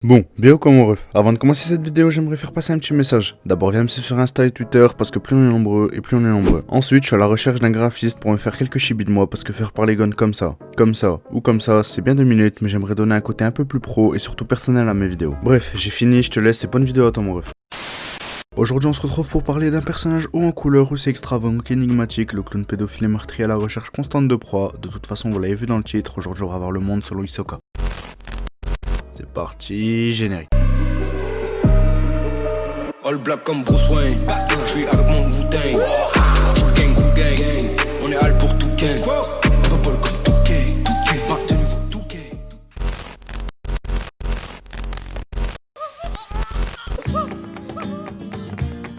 Bon, bien quoi mon ref, avant de commencer cette vidéo, j'aimerais faire passer un petit message. D'abord viens me suivre sur Insta et Twitter parce que plus on est nombreux et plus on est nombreux. Ensuite, je suis à la recherche d'un graphiste pour me faire quelques chibis de moi parce que faire parler gun comme ça, ou comme ça, c'est bien 2 minutes, mais j'aimerais donner un côté un peu plus pro et surtout personnel à mes vidéos. Bref, j'ai fini, je te laisse et bonne vidéo à toi mon ref. Aujourd'hui on se retrouve pour parler d'un personnage haut en couleur, aussi extravagant qu'énigmatique, le clown pédophile et meurtrier à la recherche constante de proie. De toute façon vous l'avez vu dans le titre, aujourd'hui on va voir le monde selon Hisoka. C'est parti, générique. All black comme Bruce Wayne, je suis avec mon Wu-Tang. Full gang, on est all pour tout gang. Football comme Touquet, marque de nouveau Touquet.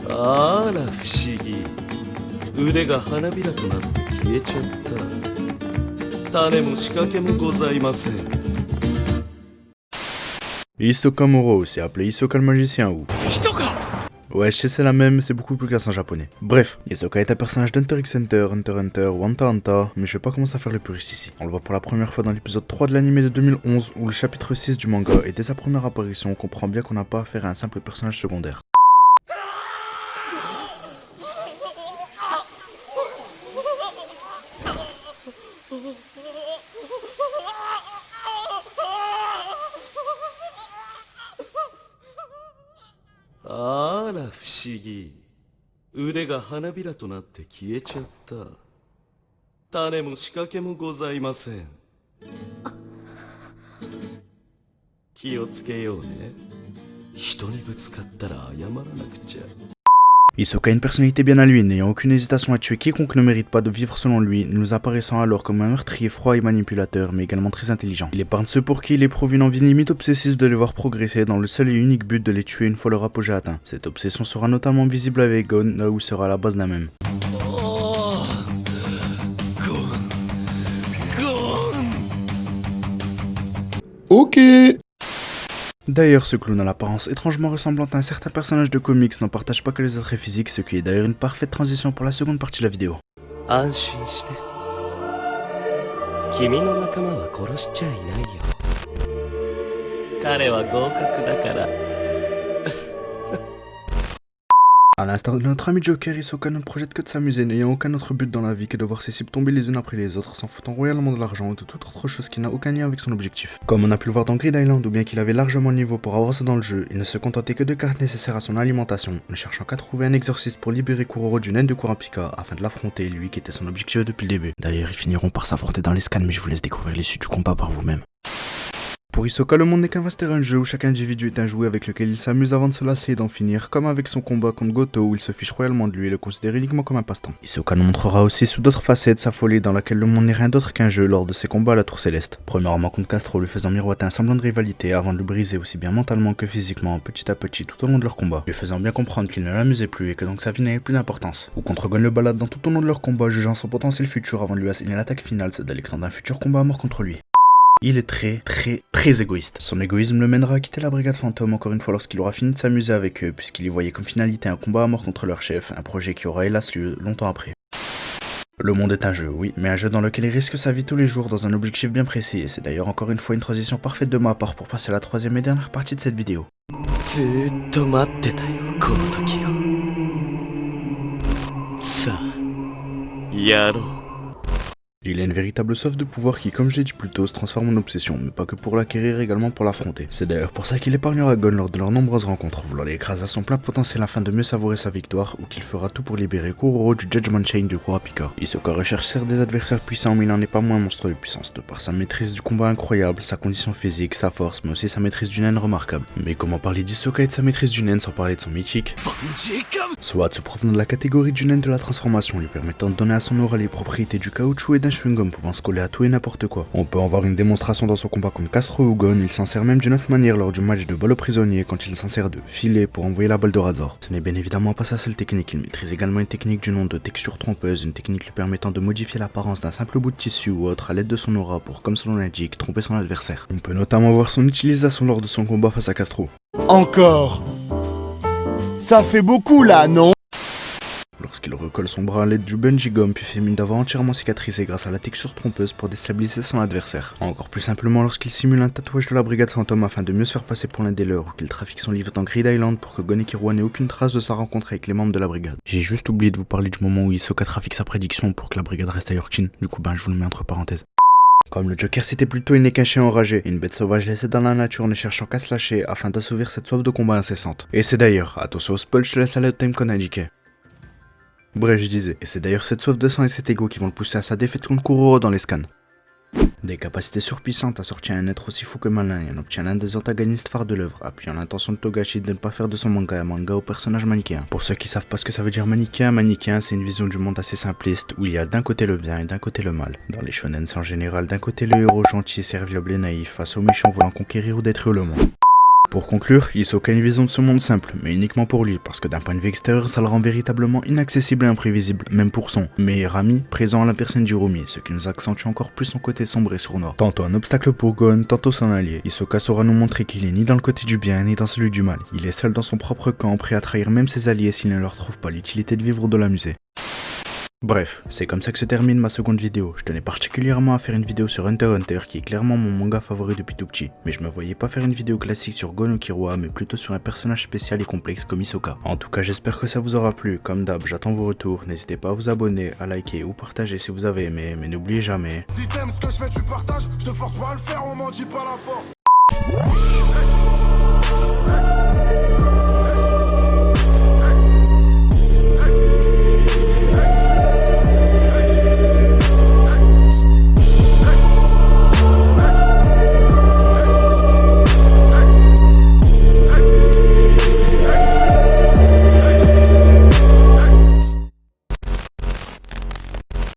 Ah la 不思議腕が花びらとなって消えちゃった種も仕掛けもございません Hisoka Moro, c'est appelé Hisoka le magicien ou... Ouais, je sais c'est la même, c'est beaucoup plus classe en japonais. Bref, Hisoka est un personnage d'Hunter x Hunter, Hunter x Hunter ou Hunter x Hunter, mais je vais pas commencer à faire le puriste ici. On le voit pour la première fois dans l'épisode 3 de l'anime de 2011, où le chapitre 6 du manga, et dès sa première apparition, on comprend bien qu'on n'a pas affaire à un simple personnage secondaire.あら不思議腕が花びらとなって消えちゃった種も仕掛けもございません気をつけようね人にぶつかったら謝らなくちゃ Hisoka a une personnalité bien à lui, n'ayant aucune hésitation à tuer quiconque ne mérite pas de vivre selon lui, nous apparaissant alors comme un meurtrier froid et manipulateur, mais également très intelligent. Il épargne ceux pour qui il éprouve une envie limite obsessive de les voir progresser dans le seul et unique but de les tuer une fois leur apogée atteint. Cette obsession sera notamment visible avec Gon, là où sera la base d'un même. Ok. D'ailleurs, ce clown à l'apparence étrangement ressemblant à un certain personnage de comics n'en partage pas que les attraits physiques, ce qui est d'ailleurs une parfaite transition pour la seconde partie de la vidéo. 安心して君の仲間は殺しちゃいないよ彼は合格だから A l'instar de notre ami Joker, Hisoka ne projette que de s'amuser, n'ayant aucun autre but dans la vie que de voir ses cibles tomber les unes après les autres, s'en foutant royalement de l'argent et de toute autre chose qui n'a aucun lien avec son objectif. Comme on a pu le voir dans Grid Island, ou bien qu'il avait largement le niveau pour avancer dans le jeu, il ne se contentait que de cartes nécessaires à son alimentation, ne cherchant qu'à trouver un exorciste pour libérer Kuroro du naine de Kurapika, afin de l'affronter, lui qui était son objectif depuis le début. D'ailleurs, ils finiront par s'affronter dans les scans, mais je vous laisse découvrir l'issue du combat par vous-même. Pour Hisoka, le monde n'est qu'un vaste terrain de jeu où chaque individu est un jouet avec lequel il s'amuse avant de se lasser et d'en finir, comme avec son combat contre Goto où il se fiche royalement de lui et le considère uniquement comme un passe-temps. Hisoka nous montrera aussi sous d'autres facettes sa folie dans laquelle le monde n'est rien d'autre qu'un jeu lors de ses combats à la Tour Céleste. Premièrement contre Castro lui faisant miroiter un semblant de rivalité avant de le briser aussi bien mentalement que physiquement petit à petit tout au long de leur combat, lui faisant bien comprendre qu'il ne l'amusait plus et que donc sa vie n'avait plus d'importance. Ou contre Gon le balade dans tout au long de leur combat jugeant son potentiel futur avant de lui assigner l'attaque finale, celle d'Alexandre d'un futur combat à mort contre lui. Il est très égoïste. Son égoïsme le mènera à quitter la brigade fantôme encore une fois lorsqu'il aura fini de s'amuser avec eux, puisqu'il y voyait comme finalité un combat à mort contre leur chef, un projet qui aura hélas lieu longtemps après. Le monde est un jeu, oui, mais un jeu dans lequel il risque sa vie tous les jours dans un objectif bien précis, et c'est d'ailleurs encore une fois une transition parfaite de ma part pour passer à la troisième et dernière partie de cette vidéo. ずーっと待ってたよこの時をさあやろう Il a une véritable soif de pouvoir qui, comme je l'ai dit plus tôt, se transforme en obsession, mais pas que pour l'acquérir, également pour l'affronter. C'est d'ailleurs pour ça qu'il épargnera Gon lors de leurs nombreuses rencontres, voulant l'écraser à son plein potentiel afin de mieux savourer sa victoire, ou qu'il fera tout pour libérer Kuroro du Judgment Chain de Kurapika. Hisoka recherche certes des adversaires puissants, mais il n'en est pas moins monstre de puissance, de par sa maîtrise du combat incroyable, sa condition physique, sa force, mais aussi sa maîtrise du naine remarquable. Mais comment parler d'Hisoka et de sa maîtrise du naine sans parler de son mythique Soit se provenant de la catégorie du naine de la transformation, lui permettant de donner à son aura les propriétés du caoutchouc et d'un chewing-gum pouvant se coller à tout et n'importe quoi. On peut en voir une démonstration dans son combat contre Castro ou Gon, il s'en sert même d'une autre manière lors du match de balle aux prisonniers quand il s'en sert de filet pour envoyer la balle de Razor. Ce n'est bien évidemment pas sa seule technique, il maîtrise également une technique du nom de texture trompeuse, une technique lui permettant de modifier l'apparence d'un simple bout de tissu ou autre à l'aide de son aura pour, comme son nom l'indique, tromper son adversaire. On peut notamment voir son utilisation lors de son combat face à Castro. Encore. Ça fait beaucoup là, non ? lorsqu'il recolle son bras à l'aide du bungee gum puis fait mine d'avoir entièrement cicatrisé grâce à la texture trompeuse pour déstabiliser son adversaire. Encore plus simplement lorsqu'il simule un tatouage de la brigade fantôme afin de mieux se faire passer pour l'un des leurs, ou qu'il trafique son livre dans Grid Island pour que Gon et Killua n'aient aucune trace de sa rencontre avec les membres de la brigade. J'ai juste oublié de vous parler du moment où Hisoka trafique sa prédiction pour que la brigade reste à Yorkshire, du coup je vous le mets entre parenthèses. Comme le Joker c'était plutôt une caché enragé, une bête sauvage laissée dans la nature ne cherchant qu'à se lâcher afin d'assouvir cette soif de combat incessante. Et c'est d'ailleurs, attention au spoil, je te laisse aller au time Konajike. Bref, je disais, et c'est d'ailleurs cette soif de sang et cet ego qui vont le pousser à sa défaite contre Kuroro dans les scans. Des capacités surpuissantes assorties à un être aussi fou que malin, et en obtient l'un des antagonistes phares de l'œuvre, appuyant l'intention de Togashi de ne pas faire de son manga un manga au personnage manichéen. Pour ceux qui savent pas ce que ça veut dire manichéen c'est une vision du monde assez simpliste, où il y a d'un côté le bien et d'un côté le mal. Dans les shonen c'est en général d'un côté le héros gentil, serviable et naïf, face aux méchants voulant conquérir ou détruire le monde. Pour conclure, Hisoka a une vision de ce monde simple, mais uniquement pour lui, parce que d'un point de vue extérieur, ça le rend véritablement inaccessible et imprévisible, même pour son meilleur ami, présent à la personne d'Urumi, ce qui nous accentue encore plus son côté sombre et sournois. Tantôt un obstacle pour Gon, tantôt son allié, Hisoka saura nous montrer qu'il est ni dans le côté du bien, ni dans celui du mal. Il est seul dans son propre camp, prêt à trahir même ses alliés s'il ne leur trouve pas l'utilité de vivre de l'amuser. Bref, c'est comme ça que se termine ma seconde vidéo. Je tenais particulièrement à faire une vidéo sur Hunter x Hunter qui est clairement mon manga favori depuis tout petit. Mais je me voyais pas faire une vidéo classique sur Gon ou Killua, mais plutôt sur un personnage spécial et complexe comme Hisoka. En tout cas, j'espère que ça vous aura plu. Comme d'hab, j'attends vos retours. N'hésitez pas à vous abonner, à liker ou partager si vous avez aimé. Mais n'oubliez jamais... Si t'aimes ce que je fais, tu partages. Je te force pas à le faire, on m'en dit pas la force.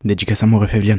Dédicace à mon ref Evian.